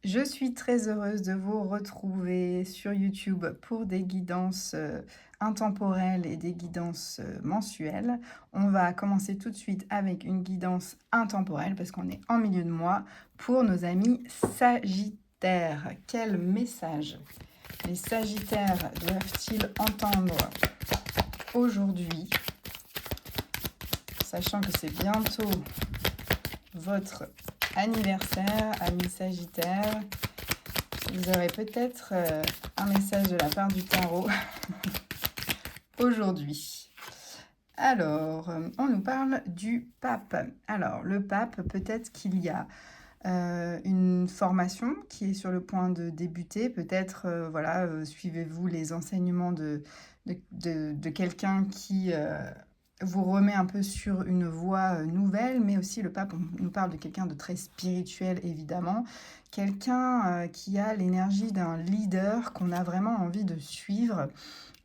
Je suis très heureuse de vous retrouver sur YouTube pour des guidances intemporelles et des guidances mensuelles. On va commencer tout de suite avec une guidance intemporelle parce qu'on est en milieu de mois pour nos amis Sagittaires. Quel message les Sagittaires doivent-ils entendre aujourd'hui, sachant que c'est bientôt votre anniversaire, amis Sagittaires? Vous aurez peut-être un message de la part du tarot aujourd'hui. Alors, on nous parle du pape. Alors, le pape, peut-être qu'il y a une formation qui est sur le point de débuter. Peut-être, voilà, suivez-vous les enseignements de quelqu'un qui vous remet un peu sur une voie nouvelle, mais aussi le pape, on nous parle de quelqu'un de très spirituel, évidemment. Quelqu'un qui a l'énergie d'un leader qu'on a vraiment envie de suivre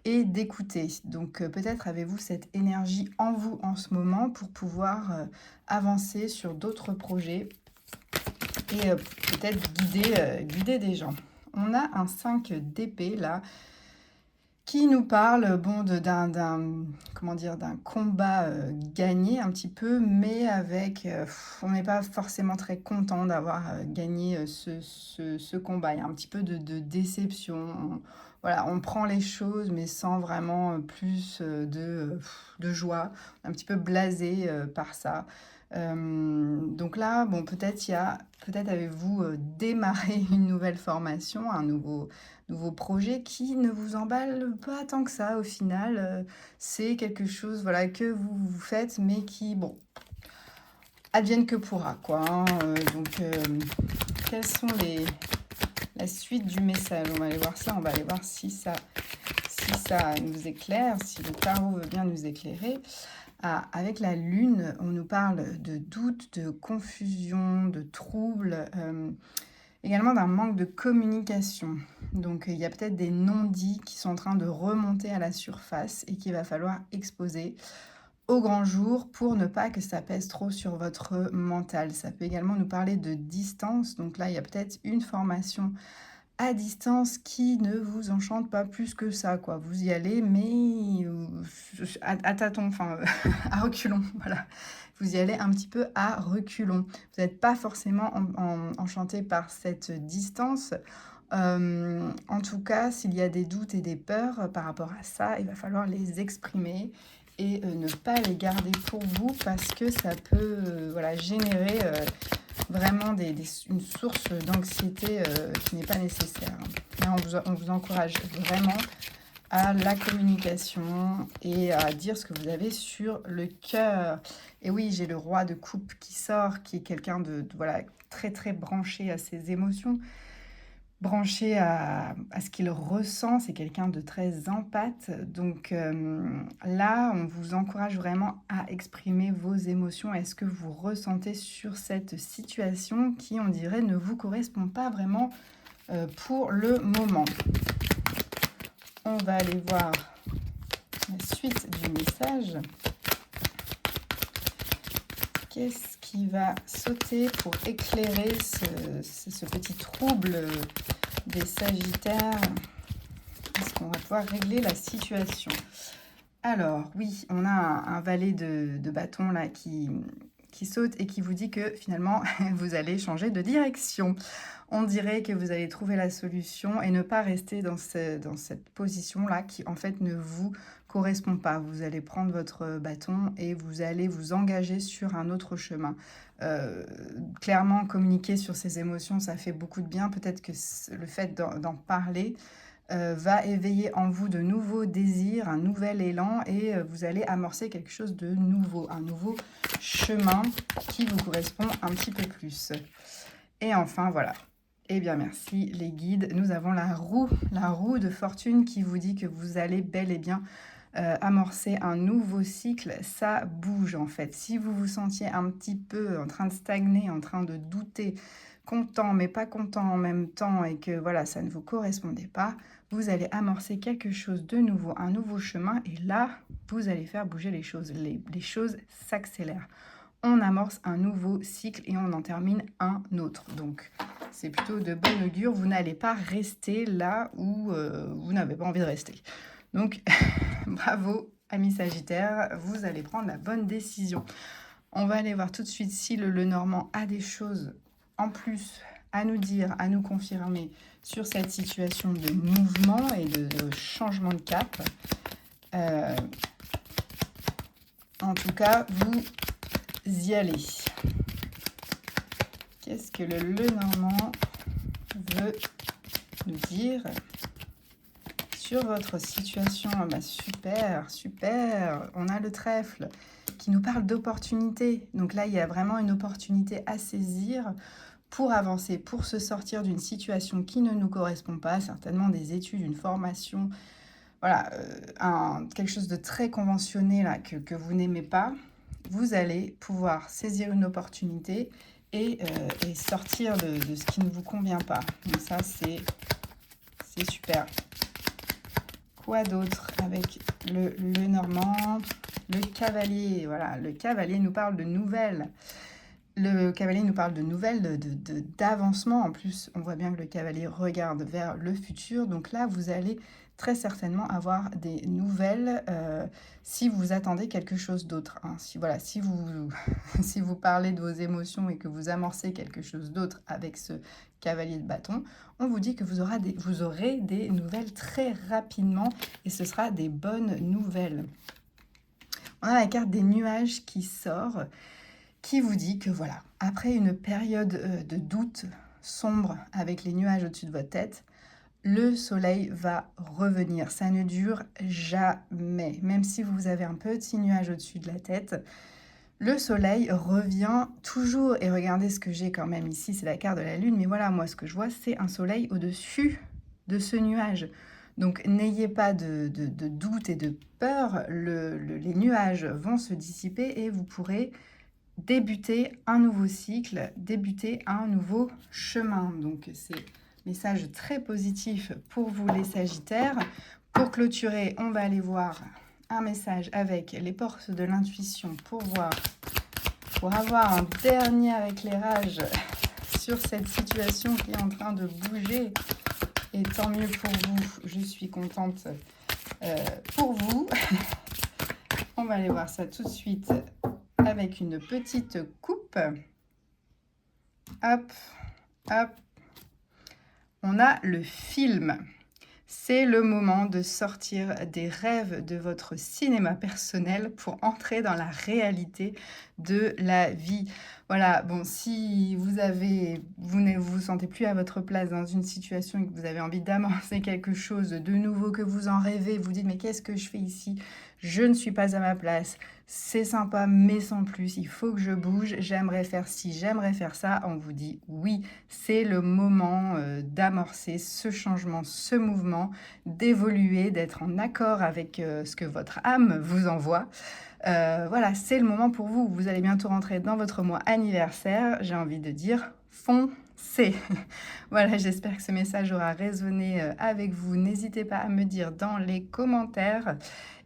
et d'écouter. Donc peut-être avez-vous cette énergie en vous en ce moment pour pouvoir avancer sur d'autres projets et peut-être guider des gens. On a un 5 d'épée là qui nous parle bon, comment dire, d'un combat gagné un petit peu, mais avec, on n'est pas forcément très content d'avoir gagné ce combat. Il y a un petit peu de déception. Voilà, on prend les choses, mais sans vraiment plus de joie. Un petit peu blasé par ça. Donc là, bon, peut-être avez-vous démarré une nouvelle formation, un nouveau projet qui ne vous emballe pas tant que ça au final. C'est quelque chose voilà, que vous faites, mais qui, bon, advienne que pourra, quoi. Hein. Quelles sont la suite du message? On va aller voir ça, on va aller voir si ça nous éclaire, si le tarot veut bien nous éclairer. Ah, avec la lune, on nous parle de doute, de confusion, de troubles, également d'un manque de communication. Donc il y a peut-être des non-dits qui sont en train de remonter à la surface et qu'il va falloir exposer au grand jour pour ne pas que ça pèse trop sur votre mental. Ça peut également nous parler de distance. Donc là, il y a peut-être une formation à distance qui ne vous enchante pas plus que ça, quoi. Vous y allez, mais à tâtons, enfin, à reculons, voilà. Vous y allez un petit peu à reculons. Vous n'êtes pas forcément enchanté par cette distance. En tout cas, s'il y a des doutes et des peurs par rapport à ça, il va falloir les exprimer et ne pas les garder pour vous parce que ça peut voilà, générer vraiment une source d'anxiété qui n'est pas nécessaire. Là, on vous encourage vraiment à la communication et à dire ce que vous avez sur le cœur. Et oui, j'ai le roi de coupe qui sort, qui est quelqu'un voilà, très très branché à ses émotions, branché à ce qu'il ressent. C'est quelqu'un de très empathe. Donc là, on vous encourage vraiment à exprimer vos émotions et ce que vous ressentez sur cette situation qui, on dirait, ne vous correspond pas vraiment pour le moment. On va aller voir la suite du message. Qu'est-ce qui va sauter pour éclairer ce petit trouble des Sagittaires? Est-ce qu'on va pouvoir régler la situation? Alors, oui, on a un valet de bâton là qui saute et qui vous dit que finalement, vous allez changer de direction. On dirait que vous allez trouver la solution et ne pas rester dans cette position-là qui, en fait, ne vous correspond pas. Vous allez prendre votre bâton et vous allez vous engager sur un autre chemin. Clairement, communiquer sur ses émotions, ça fait beaucoup de bien. Peut-être que le fait d'en parler va éveiller en vous de nouveaux désirs, un nouvel élan et vous allez amorcer quelque chose de nouveau, un nouveau chemin qui vous correspond un petit peu plus. Et enfin, voilà. Eh bien, merci les guides. Nous avons la roue de fortune qui vous dit que vous allez bel et bien amorcer un nouveau cycle. Ça bouge en fait. Si vous vous sentiez un petit peu en train de stagner, en train de douter, content mais pas content en même temps et que voilà, ça ne vous correspondait pas, vous allez amorcer quelque chose de nouveau, un nouveau chemin et là, vous allez faire bouger les choses. Les choses s'accélèrent. On amorce un nouveau cycle et on en termine un autre. Donc, c'est plutôt de bon augure. Vous n'allez pas rester là où vous n'avez pas envie de rester. Donc, bravo, amis Sagittaire, vous allez prendre la bonne décision. On va aller voir tout de suite si le Lenormand a des choses en plus à nous dire, à nous confirmer sur cette situation de mouvement et de changement de cap. En tout cas, vous y allez. Qu'est-ce que le Lenormand veut nous dire sur votre situation? Ah bah super, super. On a le trèfle qui nous parle d'opportunité. Donc là, il y a vraiment une opportunité à saisir pour avancer, pour se sortir d'une situation qui ne nous correspond pas, certainement des études, une formation, voilà, quelque chose de très conventionné là, que vous n'aimez pas. Vous allez pouvoir saisir une opportunité et sortir de ce qui ne vous convient pas. Donc ça, c'est super. Quoi d'autre avec le Lenormand? Le cavalier, voilà, le cavalier nous parle de nouvelles. Le cavalier nous parle de nouvelles, d'avancement. En plus, on voit bien que le cavalier regarde vers le futur. Donc là, vous allez très certainement avoir des nouvelles si vous attendez quelque chose d'autre. Hein. Si vous parlez de vos émotions et que vous amorcez quelque chose d'autre avec ce cavalier de bâton, on vous dit que vous aurez des nouvelles très rapidement et ce sera des bonnes nouvelles. On a la carte des nuages qui sort, qui vous dit que voilà, après une période de doute sombre avec les nuages au-dessus de votre tête, le soleil va revenir. Ça ne dure jamais. Même si vous avez un petit nuage au-dessus de la tête, le soleil revient toujours. Et regardez ce que j'ai quand même ici, c'est la carte de la lune. Mais voilà, moi, ce que je vois, c'est un soleil au-dessus de ce nuage. Donc, n'ayez pas de doute et de peur. Les nuages vont se dissiper et vous pourrez débuter un nouveau cycle, débuter un nouveau chemin. Donc, c'est message très positif pour vous les Sagittaires. Pour clôturer, on va aller voir un message avec les portes de l'intuition pour avoir un dernier éclairage sur cette situation qui est en train de bouger. Et tant mieux pour vous, je suis contente pour vous. On va aller voir ça tout de suite avec une petite coupe. Hop, hop. On a le film. C'est le moment de sortir des rêves de votre cinéma personnel pour entrer dans la réalité de la vie. Voilà, bon, si vous ne vous sentez plus à votre place dans une situation et que vous avez envie d'amorcer quelque chose de nouveau, que vous en rêvez, vous dites mais qu'est-ce que je fais ici? Je ne suis pas à ma place, c'est sympa mais sans plus, il faut que je bouge, j'aimerais faire ci, j'aimerais faire ça. On vous dit oui, c'est le moment d'amorcer ce changement, ce mouvement, d'évoluer, d'être en accord avec ce que votre âme vous envoie. Voilà, c'est le moment pour vous. Vous allez bientôt rentrer dans votre mois anniversaire. J'ai envie de dire foncez. Voilà, j'espère que ce message aura résonné avec vous. N'hésitez pas à me dire dans les commentaires.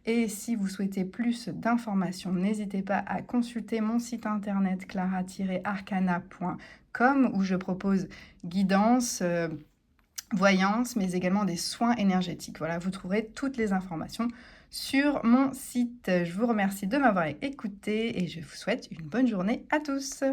Et si vous souhaitez plus d'informations, n'hésitez pas à consulter mon site internet clara-arcana.com où je propose guidance, voyance, mais également des soins énergétiques. Voilà, vous trouverez toutes les informations sur mon site. Je vous remercie de m'avoir écouté et je vous souhaite une bonne journée à tous.